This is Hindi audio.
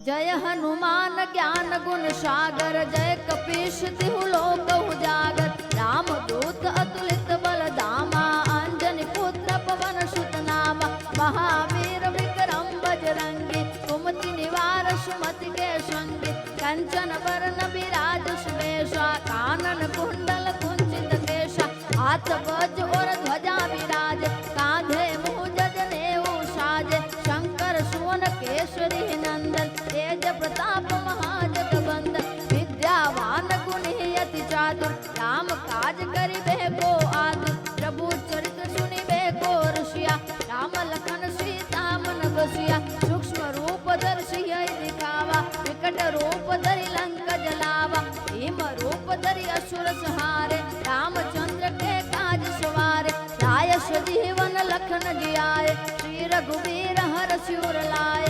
जय हनुमान ज्ञान गुण सागर, जय कपीश तिहु लोक उजागर। राम दूत अतुलित बल धामा, अंजनी पुत्र पवन सुत नामा। महावीर विक्रम बजरंगी, कुमति निवार सुमति के संगी। कंचन बरन विराज सुबेशा, कानन कुंडल कुंचित केशा। हाथ वज्र और ध्वजा विराज, कांधे मुंज जनेऊ साजे। शंकर सुवन केसरी नंदन, तेज प्रताप महाजग बंदन। विद्यावान गुणी अति चातुर, राम काज करिबे को आतुर। प्रभु चरित सुनिबे को रसिया, राम लखन सीता मन बसिया। सूक्ष्म रूप धरि दिखावा, विकट रूप धरि लंक जलावा। भीम रूप धरि असुर संहारे, रामचंद्र के काज सवारे। लाय सजीवन लखन जियाए, श्री रघुवीर हरषि उर लाए।